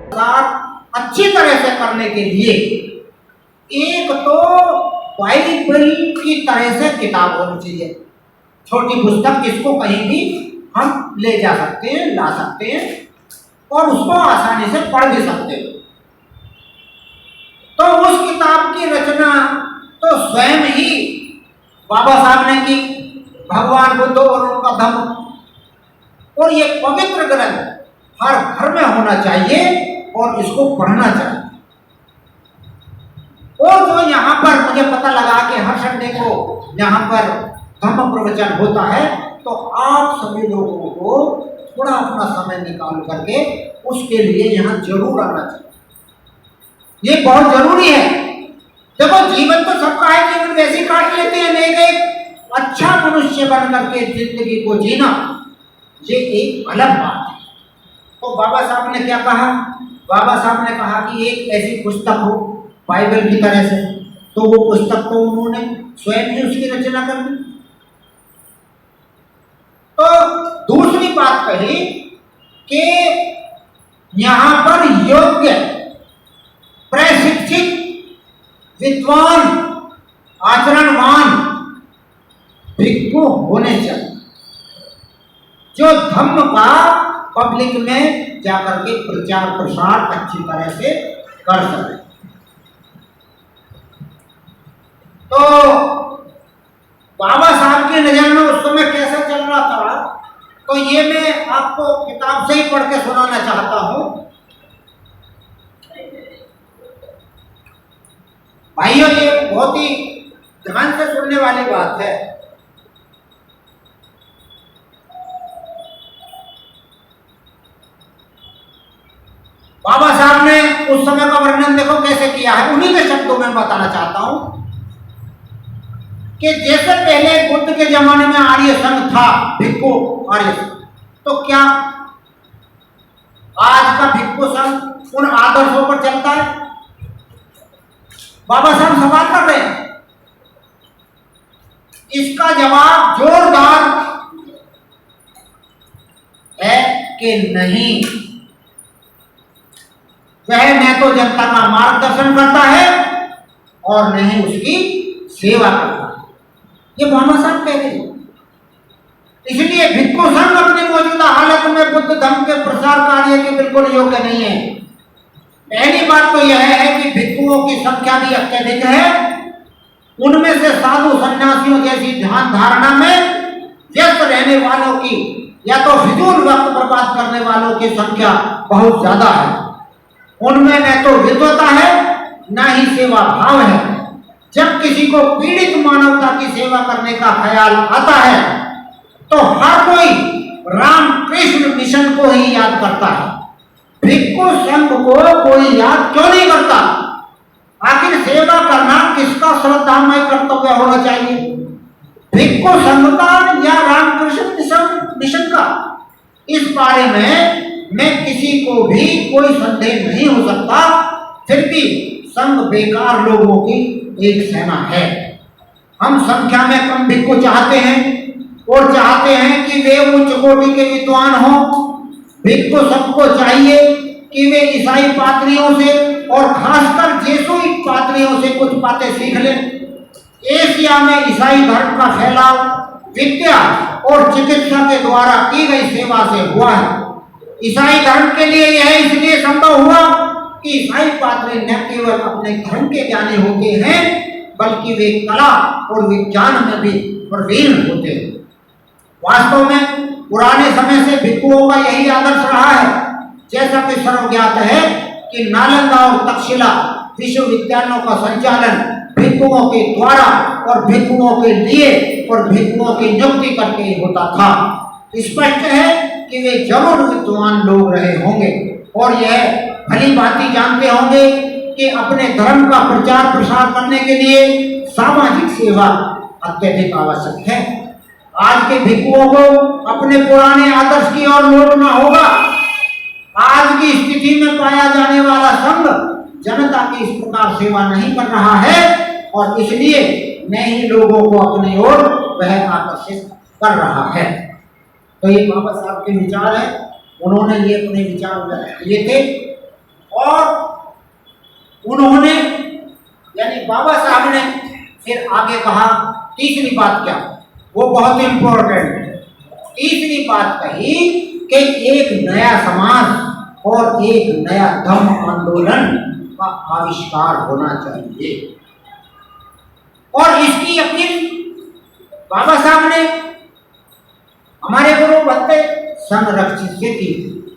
अच्छी तरह से करने के लिए एक तो बाइबल की तरह से किताब होनी चाहिए, छोटी पुस्तक जिसको कहीं भी हम ले जा सकते हैं, ला सकते हैं और उसको आसानी से पढ़ भी सकते हैं। तो उस किताब की रचना तो स्वयं ही बाबा साहब ने की, भगवान बुद्ध और उनका धम्म। और ये पवित्र ग्रंथ हर घर में होना चाहिए और इसको पढ़ना चाहिए। और जो यहाँ पर मुझे पता लगा कि हर संडे को यहाँ पर धम्म प्रवचन होता है, तो आप सभी लोगों को थोड़ा अपना समय निकाल करके उसके लिए यहाँ जरूर आना चाहिए। ये बहुत जरूरी है। देखो, जीवन तो सबका है, जीवन वैसे काट लेते हैं, लेकिन एक अच्छा मनुष्य बन करके जिंदगी को जीना ये एक अलग बात है। तो बाबा साहब ने क्या कहा? बाबा साहब ने कहा कि एक ऐसी पुस्तक हो बाइबल की तरह से, तो वो पुस्तक तो उन्होंने स्वयं ही उसकी रचना कर दी। तो दूसरी बात कही कि यहां पर योग्य, प्रशिक्षित, विद्वान, आचरणवान भिक्षु होने चाहिए, जो धम्म का पब्लिक में जाकर के प्रचार प्रसार अच्छी तरह से कर सके। तो बाबा साहब की नजर में उस समय कैसा चल रहा था, तो ये मैं आपको किताब से ही पढ़ के सुनाना चाहता हूं। भाइयों, ये बहुत ही ध्यान से सुनने वाली बात है। बाबा साहब ने उस समय का वर्णन देखो कैसे किया है, उन्हीं के शब्दों में बताना चाहता हूं कि जैसे पहले बुद्ध के जमाने में आर्य संघ था, भिक्षु आर्य संघ, तो क्या आज का भिक्षु संघ उन आदर्शों पर चलता है? बाबा साहब सवाल कर रहे हैं। इसका जवाब जोरदार है कि नहीं। वह न तो जनता का मार्गदर्शन करता है और न ही उसकी सेवा करता है, ये बाबा साहब कहते हैं। इसलिए भिक्षु संघ अपनी मौजूदा हालत में बुद्ध धर्म के प्रसार कार्य के बिल्कुल योग्य नहीं है। पहली बात तो यह है कि भिक्षुओं की संख्या भी अत्यधिक है। उनमें से साधु सन्यासियों जैसी ध्यान धारणा में व्यस्त रहने वालों की या तो फिजूल वक्त बर्बाद करने वालों की संख्या बहुत ज्यादा है। उनमें न तो विद्वता है, न ही सेवा भाव है। जब किसी को पीड़ित मानवता की सेवा करने का ख्याल आता है, तो हर कोई रामकृष्ण मिशन को ही याद करता है। भिक्षु संघ को कोई याद क्यों नहीं करता? आखिर सेवा करना किसका श्रद्धामय कर्तव्य होना चाहिए, भिक्षु संघ का या रामकृष्ण मिशन का? इस बारे में मैं किसी को भी कोई संदेह नहीं हो सकता। फिर भी संघ बेकार लोगों की एक सेना है। हम संख्या में कम भिक्षु चाहते हैं और चाहते हैं कि वे उच्च कोटि के विद्वान हों। भिक्षु सबको चाहिए कि वे ईसाई पादरियों से और खासकर जेसुइट पादरियों से कुछ बातें सीख लें। एशिया में ईसाई धर्म का फैलाव विद्या और चिकित्सा के द्वारा की गई सेवा से हुआ है। ईसाई धर्म के लिए यह इसलिए संभव हुआ कि ईसाई पादरी न केवल अपने धर्म के ज्ञानी होते हैं, बल्कि वे कला और विज्ञान में भी प्रवीण होते हैं। वास्तव में पुराने समय से भिक्षुओं का यही आदर्श रहा है। जैसा कि सर्वज्ञात है कि नालंदा और तक्षशिला विश्वविद्यालयों का संचालन भिक्षुओं के द्वारा और भिक्षुओं के लिए और भिक्षुओं की नियुक्ति करके होता था। स्पष्ट है कि वे जरूर विद्वान लोग रहे होंगे और यह भली भांति जानते होंगे कि अपने धर्म का प्रचार प्रसार करने के लिए सामाजिक सेवा अत्यधिक आवश्यक है। आज के भिक्षुओं को अपने पुराने आदर्श की ओर लौटना होगा। आज की स्थिति में पाया जाने वाला संघ जनता की इस प्रकार सेवा नहीं कर रहा है और इसलिए न ही लोगों को अपनी ओर वह आकर्षित कर रहा है। तो ये बाबा साहब के विचार है, उन्होंने ये अपने विचार व्यक्त किए थे। और उन्होंने यानी बाबा साहब ने फिर आगे कहा, तीसरी बात क्या, वो बहुत इंपॉर्टेंट है। तीसरी बात कही कि एक नया समाज और एक नया धम्म आंदोलन का आविष्कार होना चाहिए। और इसकी अपील बाबा साहब ने हमारे गुरु भंते संरक्षित से की थी।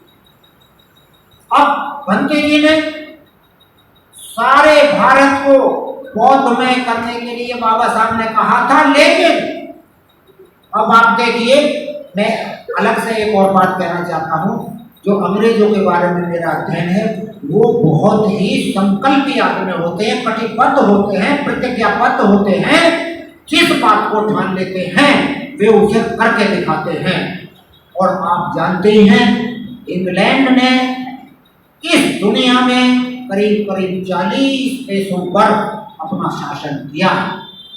अब भंते जी ने सारे भारत को बौद्धमय करने के लिए बाबा साहब ने कहा था, लेकिन अब आप देखिए, मैं अलग से एक और बात कहना चाहता हूं। जो अंग्रेजों के बारे में मेरा अध्ययन है, वो बहुत ही संकल्पी आदमी होते हैं, कटिबद्ध होते हैं, प्रतिज्ञाबद्ध होते हैं। जिस बात को ठान लेते हैं वे उसे करके दिखाते हैं। और आप जानते ही हैं, इंग्लैंड ने इस दुनिया में करीब करीब 40 देशों पर अपना शासन किया।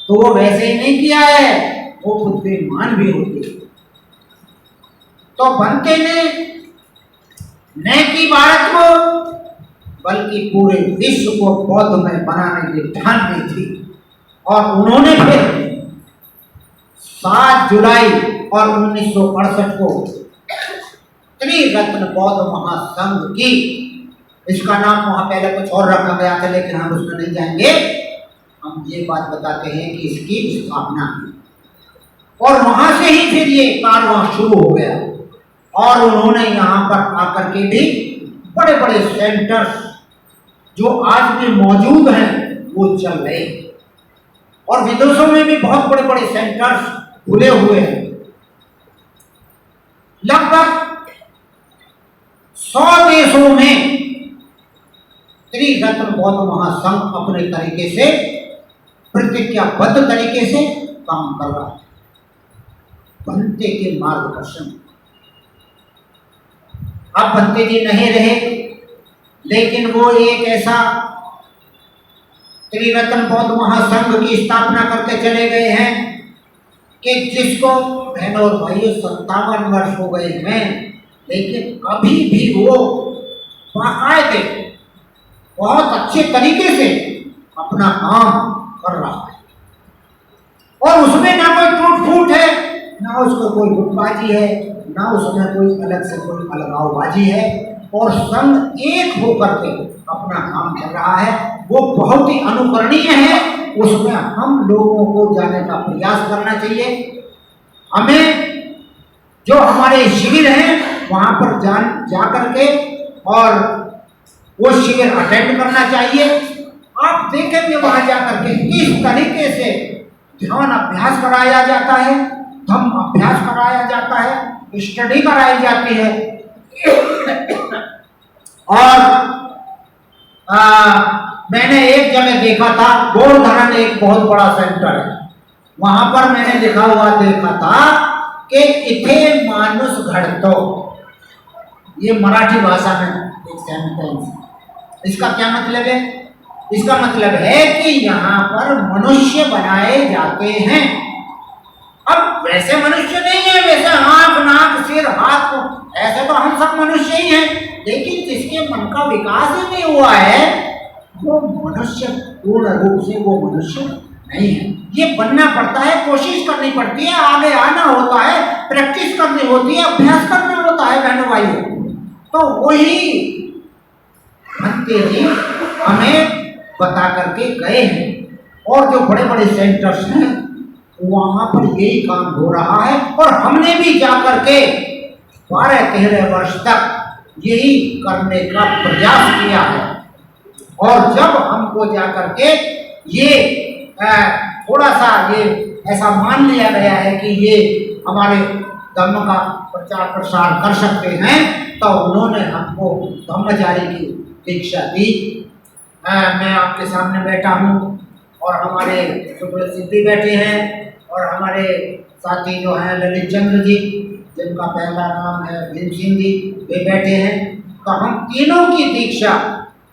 तो वो वैसे ही नहीं किया है, वो खुद बेईमान भी होते हैं। तो भंते ने न कि भारत को बल्कि पूरे विश्व को बौद्धमय बनाने की ठान ली थी। और उन्होंने फिर 7 जुलाई और 1968 को त्रिरत्न बौद्ध महासंघ की, इसका नाम वहां पहले कुछ और रखा गया था, लेकिन हम उसमें नहीं जाएंगे। हम ये बात बताते हैं कि इसकी स्थापना की, और वहां से ही फिर ये कारवां शुरू हो गया। और उन्होंने यहाँ पर आकर के भी बड़े बड़े सेंटर्स जो आज भी मौजूद हैं वो चल रहे हैं। और विदेशों में भी बहुत बड़े बड़े सेंटर्स खुले हुए हैं। लगभग 100 देशों में त्रिरत्न बौद्ध महासंघ अपने तरीके से, प्रतिज्ञाबद्ध तरीके से काम कर रहा है, भंते के मार्गदर्शन। अब भंते जी नहीं रहे, लेकिन वो एक ऐसा त्रिरत्न बौद्ध महासंघ की स्थापना करके चले गए हैं कि जिसको बहनों और भाइयों 57 वर्ष हो गए हैं, लेकिन अभी भी वो बाकायदे बहुत अच्छे तरीके से अपना काम कर रहा है। और उसमें ना कोई टूट फूट है, ना उसको कोई गुटबाजी है, ना उसमें कोई अलग से कोई अलगावबाजी है। और संघ एक होकर के अपना काम कर रहा है, वो बहुत ही अनुकरणीय है। उसमें हम लोगों को जाने का प्रयास करना चाहिए। हमें जो हमारे शिविर हैं वहां पर जा करके और वो शिविर अटेंड करना चाहिए। आप देखेंगे वहां जाकर के किस तरीके से ध्यान अभ्यास कराया जाता है, धम्म अभ्यास कराया जाता है, स्टडी कराई जाती है। और मैंने एक जगह देखा था, गोवर्धन एक बहुत बड़ा सेंटर है, वहां पर मैंने लिखा हुआ देखा था कि इथे मानुष घड़तो, ये मराठी भाषा में एक सेंटेंस। इसका क्या मतलब है? इसका मतलब है कि यहाँ पर मनुष्य बनाए जाते हैं। अब वैसे मनुष्य नहीं है, वैसे आंख नाक सिर हाथ, ऐसे तो हम सब मनुष्य ही हैं, लेकिन जिसके मन का विकास ही नहीं हुआ है वो मनुष्य पूर्ण रूप से वो मनुष्य नहीं है। ये बनना पड़ता है, कोशिश करनी पड़ती है, आगे आना होता है, प्रैक्टिस करनी होती है, अभ्यास करना होता है बहनों भाइयों। तो वही भंते जी हमें बता करके गए हैं। और जो बड़े बड़े सेंटर्स हैं वहां पर यही काम हो रहा है। और हमने भी जाकर के 12-13 वर्ष तक यही करने का प्रयास किया है। और जब हमको जाकर के ये थोड़ा सा ये ऐसा मान लिया गया है कि ये हमारे धर्म का प्रचार प्रसार कर सकते हैं, तो उन्होंने हमको ब्रह्मचारी की दीक्षा दी। मैं आपके सामने बैठा हूँ और हमारे सुब्रत सिद्धि बैठे हैं और हमारे साथी जो हैं ललित चंद्र जी, जिनका पहला नाम है भीम सिंह जी, वे बैठे हैं। तो हम तीनों की दीक्षा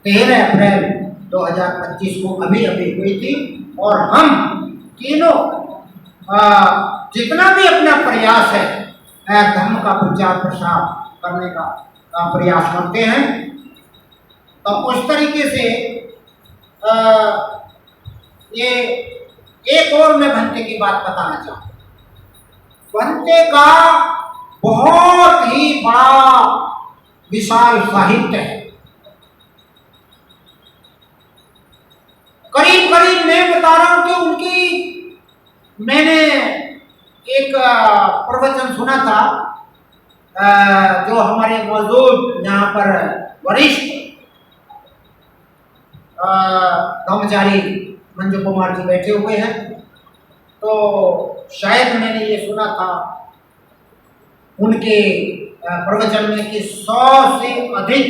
13 अप्रैल 2025 को अभी हुई थी। और हम तीनों जितना भी अपना प्रयास है धर्म का प्रचार प्रसार करने का प्रयास करते हैं। तो उस तरीके से ये एक और मैं भंते की बात बताना चाहूँ। भंते का बहुत ही बड़ा विशाल साहित्य है। करीब करीब मैं बता रहा हूं कि उनकी मैंने एक प्रवचन सुना था, जो हमारे मौजूद यहाँ पर वरिष्ठ ब्रह्मचारी मंजू कुमार जी बैठे हुए हैं, तो शायद मैंने ये सुना था उनके प्रवचन में कि 100 से अधिक